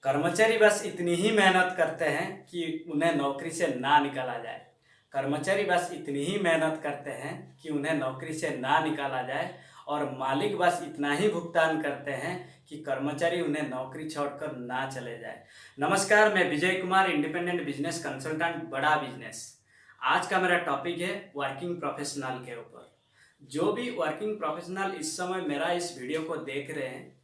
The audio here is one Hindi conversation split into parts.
कर्मचारी बस इतनी ही मेहनत करते हैं कि उन्हें नौकरी से ना निकाला जाए। कर्मचारी बस इतनी ही मेहनत करते हैं कि उन्हें नौकरी से ना निकाला जाए और मालिक बस इतना ही भुगतान करते हैं कि कर्मचारी उन्हें नौकरी छोड़कर ना चले जाए। नमस्कार, मैं Vijay Kumar, independent business consultant, बड़ा बिजनेस। आज का मेरा टॉपिक है वर्किंग प्रोफेशनल के ऊपर। जो भी वर्किंग प्रोफेशनल इस समय मेरा इस वीडियो को देख रहे हैं,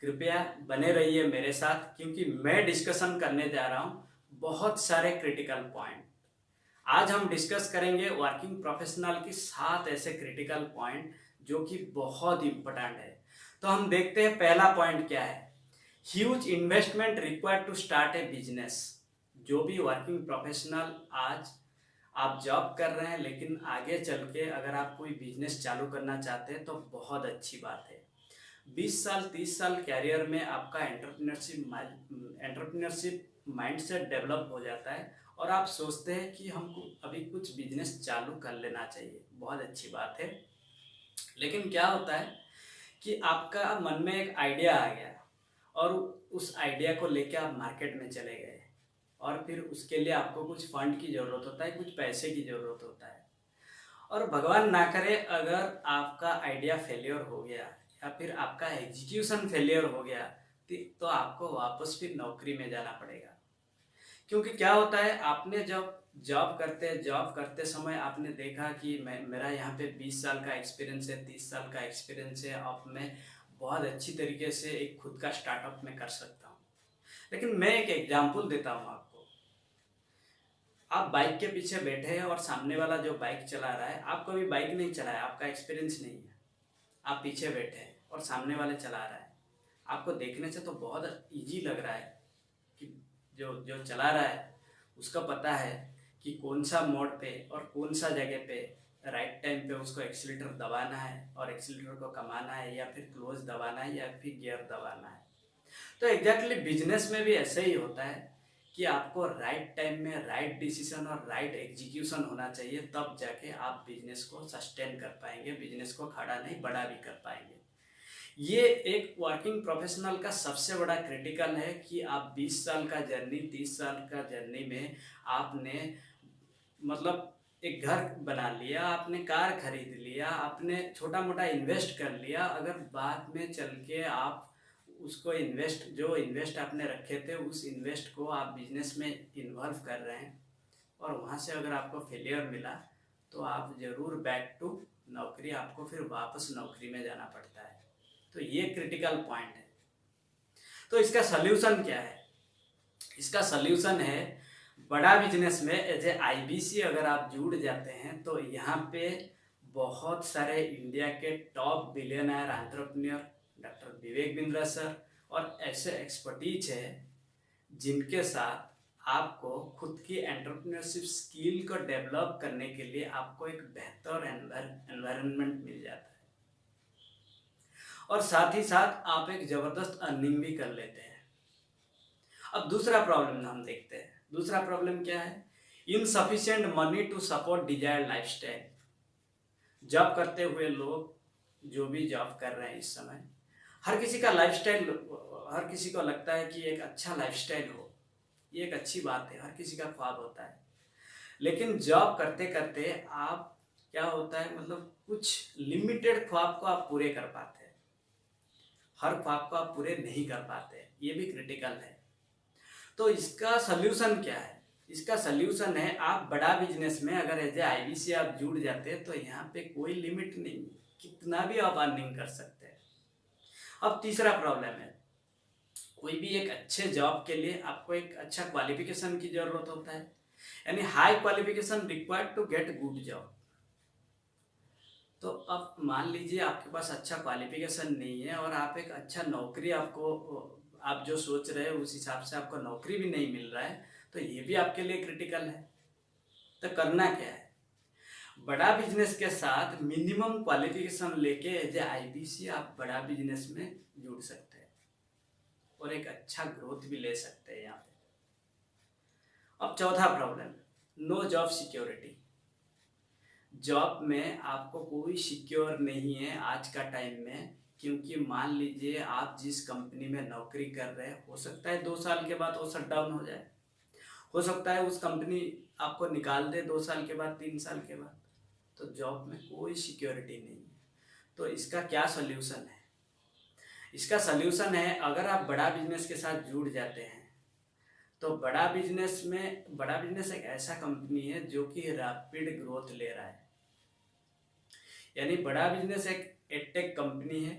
कृपया बने रहिए मेरे साथ, क्योंकि मैं डिस्कशन करने जा रहा हूँ बहुत सारे क्रिटिकल पॉइंट। आज हम डिस्कस करेंगे वर्किंग प्रोफेशनल की 7 ऐसे क्रिटिकल पॉइंट जो कि बहुत इंपॉर्टेंट है। तो हम देखते हैं पहला पॉइंट क्या है। Huge investment required to start a business. जो भी वर्किंग प्रोफेशनल आज आप जॉब कर रहे हैं, लेकिन आगे चल के अगर आप कोई बिजनेस चालू करना चाहते हैं तो बहुत अच्छी बात है। 20 साल 30 साल कैरियर में आपका एंटरप्रेन्योरशिप माइंडसेट डेवलप हो जाता है और आप सोचते हैं कि हमको अभी कुछ बिजनेस चालू कर लेना चाहिए। बहुत अच्छी बात है। लेकिन क्या होता है कि आपका मन में एक आइडिया आ गया और उस आइडिया को लेकर आप मार्केट में चले गए और फिर उसके लिए आपको कुछ फंड की ज़रूरत होता है, कुछ पैसे की ज़रूरत होता है। और भगवान ना करे अगर आपका आइडिया फेलियर हो गया या फिर आपका एग्जीक्यूशन फेलियर हो गया तो आपको वापस फिर नौकरी में जाना पड़ेगा। क्योंकि क्या होता है, आपने जब जॉब करते समय आपने देखा कि मेरा यहाँ पे 20 साल का एक्सपीरियंस है, 30 साल का एक्सपीरियंस है, अब मैं बहुत अच्छी तरीके से एक खुद का स्टार्टअप में कर सकता हूँ। लेकिन मैं एक एग्जाम्पल देता हूँ आपको। आप बाइक के पीछे बैठे हैं और सामने वाला जो बाइक चला रहा है, आप कभी बाइक नहीं चलाया, आपका एक्सपीरियंस नहीं है, आप पीछे बैठे हैं और सामने वाले चला रहा है। आपको देखने से तो बहुत इजी लग रहा है कि जो जो चला रहा है उसका पता है कि कौन सा मोड़ पे और कौन सा जगह पे राइट टाइम पे उसको एक्सीलेटर दबाना है और एक्सीलेटर को कमाना है या फिर क्लोज दबाना है या फिर गियर दबाना है। तो एग्जैक्टली बिजनेस में भी ऐसे ही होता है कि आपको राइट टाइम में राइट डिसीजन और राइट एग्जीक्यूशन होना चाहिए, तब जाके आप बिजनेस को सस्टेन कर पाएंगे, बिजनेस को खड़ा नहीं बड़ा भी कर पाएंगे। ये एक वर्किंग प्रोफेशनल का सबसे बड़ा क्रिटिकल है कि आप 20 साल का जर्नी 30 साल का जर्नी में आपने मतलब एक घर बना लिया, आपने कार खरीद लिया, आपने छोटा मोटा इन्वेस्ट कर लिया। अगर बाद में चल के आप उसको जो इन्वेस्ट आपने रखे थे उस इन्वेस्ट को आप बिजनेस में इन्वॉल्व कर रहे हैं और वहाँ से अगर आपको फेलियर मिला तो आप ज़रूर बैक टू नौकरी, आपको फिर वापस नौकरी में जाना पड़ता है। तो ये क्रिटिकल पॉइंट है। तो इसका सल्यूशन क्या है? इसका सल्यूशन है, बड़ा बिजनेस में एज ए आईबीसी अगर आप जुड़ जाते हैं तो यहाँ पे बहुत सारे इंडिया के top billionaire entrepreneur doctor Vivek Bindra sir और ऐसे एक्सपर्टीज है जिनके साथ आपको खुद की एंटरप्रेन्योरशिप स्किल को डेवलप करने के लिए आपको एक बेहतर एनवायरनमेंट मिल जाता है और साथ ही साथ आप एक ज़बरदस्त अर्निंग भी कर लेते हैं। अब दूसरा प्रॉब्लम हम देखते हैं। दूसरा प्रॉब्लम क्या है? Insufficient money to support desired lifestyle. Job करते हुए लोग जो भी जॉब कर रहे हैं इस समय, हर किसी का लाइफस्टाइल, हर किसी को लगता है कि एक अच्छा लाइफस्टाइल हो, ये एक अच्छी बात है, हर किसी का ख्वाब होता है। लेकिन जॉब करते करते आप क्या होता है, मतलब कुछ लिमिटेड ख्वाब को आप पूरे कर पाते हैं, हर ख्वाब को आप पूरे नहीं कर पाते, ये भी क्रिटिकल है। तो इसका सल्यूशन क्या है? इसका सल्यूशन है, आप बड़ा बिजनेस में अगर एज ए आईबीसी आप जुड़ जाते हैं तो यहाँ पे कोई लिमिट नहीं, कितना भी आप अर्निंग कर सकते हैं। अब तीसरा प्रॉब्लम है, कोई भी एक अच्छे जॉब के लिए आपको एक अच्छा क्वालिफिकेशन की जरूरत होता है, यानी high qualification required to get good job. तो अब मान लीजिए आपके पास अच्छा क्वालिफिकेशन नहीं है और आप एक अच्छा नौकरी, आप जो सोच रहे हैं उस हिसाब से आपको नौकरी भी नहीं मिल रहा है, तो ये भी आपके लिए क्रिटिकल है। तो करना क्या है? बड़ा बिजनेस के साथ मिनिमम क्वालिफिकेशन लेके एज ए आईबीसी आप बड़ा बिजनेस में जुड़ सकते हैं और एक अच्छा ग्रोथ भी ले सकते हैं यहाँ पे। अब चौथा problem, no job security. Job में आपको कोई सिक्योर नहीं है आज का टाइम में क्योंकि मान लीजिए आप जिस कंपनी में नौकरी कर रहे हैं, हो सकता है 2 साल के बाद वो शट डाउन हो जाए, हो सकता है उस कंपनी आपको निकाल दे 2 साल के बाद, 3 साल के बाद। तो जॉब में कोई सिक्योरिटी नहीं है। तो इसका क्या सोल्यूशन है? इसका सोल्यूशन है, अगर आप बड़ा बिजनेस के साथ जुड़ जाते हैं तो बड़ा बिजनेस एक ऐसा कंपनी है जो कि रैपिड ग्रोथ ले रहा है। यानी बड़ा बिजनेस एक एडटेक कंपनी है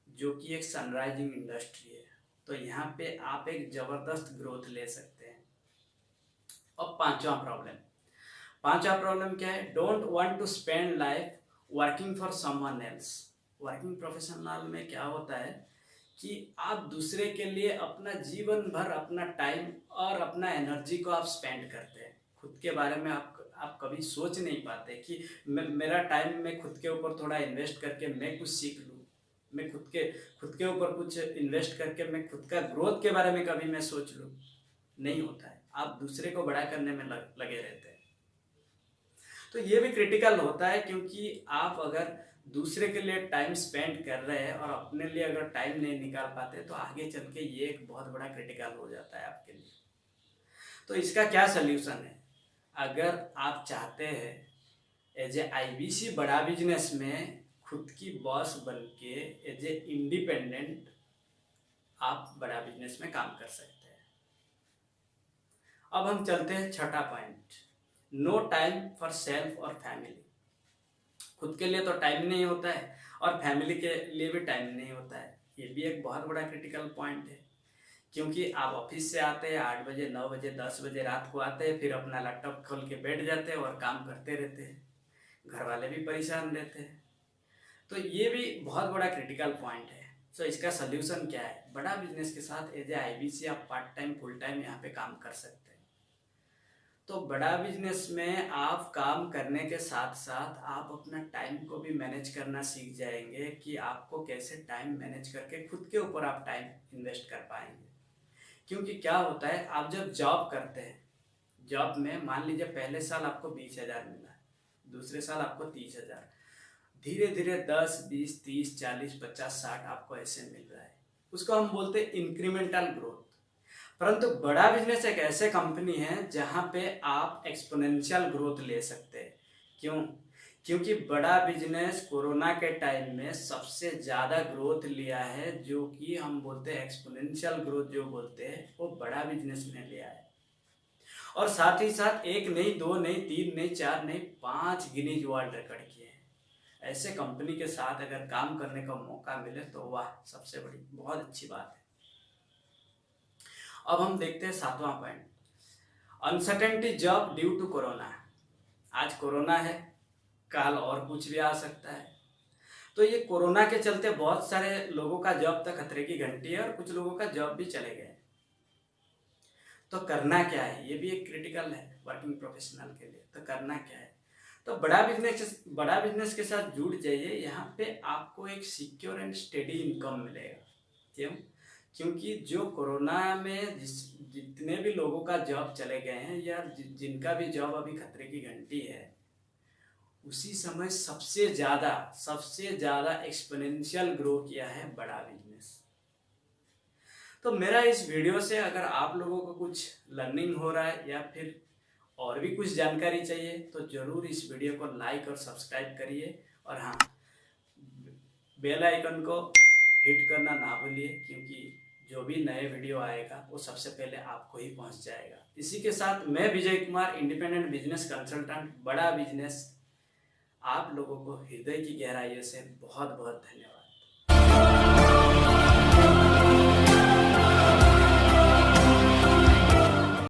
जो कि एक सनराइजिंग इंडस्ट्री है। तो यहाँ पे आप एक ज़बरदस्त ग्रोथ ले सकते हैं। और पांचवा प्रॉब्लम क्या है? Don't want to spend life working for someone else. Working professional में क्या होता है कि आप दूसरे के लिए अपना जीवन भर अपना टाइम और अपना एनर्जी को आप स्पेंड करते हैं। खुद के बारे में आप कभी सोच नहीं पाते कि मेरा टाइम मैं खुद के ऊपर थोड़ा इन्वेस्ट करके मैं कुछ सीख लूँ, मैं खुद के ऊपर कुछ इन्वेस्ट करके मैं खुद का ग्रोथ के बारे में कभी मैं सोच लूँ। नहीं होता है, आप दूसरे को बड़ा करने में लगे रहते हैं। तो ये भी क्रिटिकल होता है, क्योंकि आप अगर दूसरे के लिए टाइम स्पेंड कर रहे हैं और अपने लिए अगर टाइम नहीं निकाल पाते तो आगे चल के ये एक बहुत बड़ा क्रिटिकल हो जाता है आपके लिए। तो इसका क्या सल्यूशन है? अगर आप चाहते हैं एज ए आईबीसी बड़ा बिजनेस में खुद की बॉस बन के एज ए इंडिपेंडेंट आप बड़ा बिजनेस में काम कर सकते हैं। अब हम चलते हैं छठा point, no time for self और फैमिली। खुद के लिए तो टाइम नहीं होता है और फैमिली के लिए भी टाइम नहीं होता है। ये भी एक बहुत बड़ा क्रिटिकल पॉइंट है, क्योंकि आप ऑफिस से आते हैं 8 बजे, 9 बजे, 10 बजे रात को आते हैं, फिर अपना लैपटॉप खोल के बैठ जाते हैं और काम करते रहते हैं। घर वाले भी परेशान रहते हैं। तो ये भी बहुत बड़ा क्रिटिकल पॉइंट है। सो इसका सोल्यूशन क्या है? बड़ा बिजनेस के साथ एज ए आईबीसी आप पार्ट टाइम फुल टाइम यहाँ पे काम कर सकते हैं। तो बड़ा बिजनेस में आप काम करने के साथ साथ आप अपना टाइम को भी मैनेज करना सीख जाएंगे कि आपको कैसे टाइम मैनेज करके खुद के ऊपर आप टाइम इन्वेस्ट कर पाएंगे। क्योंकि क्या होता है, आप जब जॉब करते हैं, जॉब में मान लीजिए पहले साल आपको 20,000 मिला, दूसरे साल आपको 30,000, धीरे धीरे 10, 20, 30, 40, 50, 60 आपको ऐसे मिल रहा है। उसको हम बोलते हैं इंक्रीमेंटल ग्रोथ। परंतु बड़ा बिजनेस एक ऐसे कंपनी है जहाँ पे आप एक्सपोनेंशियल ग्रोथ ले सकते हैं। क्यों? क्योंकि बड़ा बिजनेस कोरोना के टाइम में सबसे ज़्यादा ग्रोथ लिया है, जो कि हम बोलते हैं एक्सपोनेंशियल ग्रोथ जो बोलते हैं, वो बड़ा बिजनेस ने लिया है। और साथ ही साथ 1 नहीं, 2 नहीं, 3 नहीं, 4 नहीं, 5 गिनीज वर्ल्ड रिकॉर्ड किए हैं। ऐसे कंपनी के साथ अगर काम करने का मौका मिले तो वाह, सबसे बड़ी बहुत अच्छी बात है। अब हम देखते हैं 7वां point, uncertainty job due to corona. आज कोरोना है, कल और कुछ भी आ सकता है। तो ये कोरोना के चलते बहुत सारे लोगों का जॉब तक खतरे की घंटी है और कुछ लोगों का जॉब भी चले गए। तो करना क्या है? ये भी एक क्रिटिकल है वर्किंग प्रोफेशनल के लिए। तो करना क्या है? तो बड़ा बिजनेस के साथ जुड़ जाइए। यहाँ पे आपको एक सिक्योर एंड स्टेडी इनकम मिलेगा। क्यों? क्योंकि जो कोरोना में जितने भी लोगों का जॉब चले गए हैं या जिनका भी जॉब अभी खतरे की घंटी है, उसी समय सबसे ज़्यादा एक्सपोनेंशियल ग्रो किया है बड़ा बिजनेस। तो मेरा इस वीडियो से अगर आप लोगों को कुछ लर्निंग हो रहा है या फिर और भी कुछ जानकारी चाहिए तो ज़रूर इस वीडियो को लाइक और सब्सक्राइब करिए। और हाँ, बेल आइकन को हिट करना ना भूलिए, क्योंकि जो भी नए वीडियो आएगा वो सबसे पहले आपको ही पहुंच जाएगा। इसी के साथ मैं Vijay Kumar, independent business consultant, बड़ा बिजनेस, आप लोगों को हृदय की गहराइयों से बहुत बहुत धन्यवाद।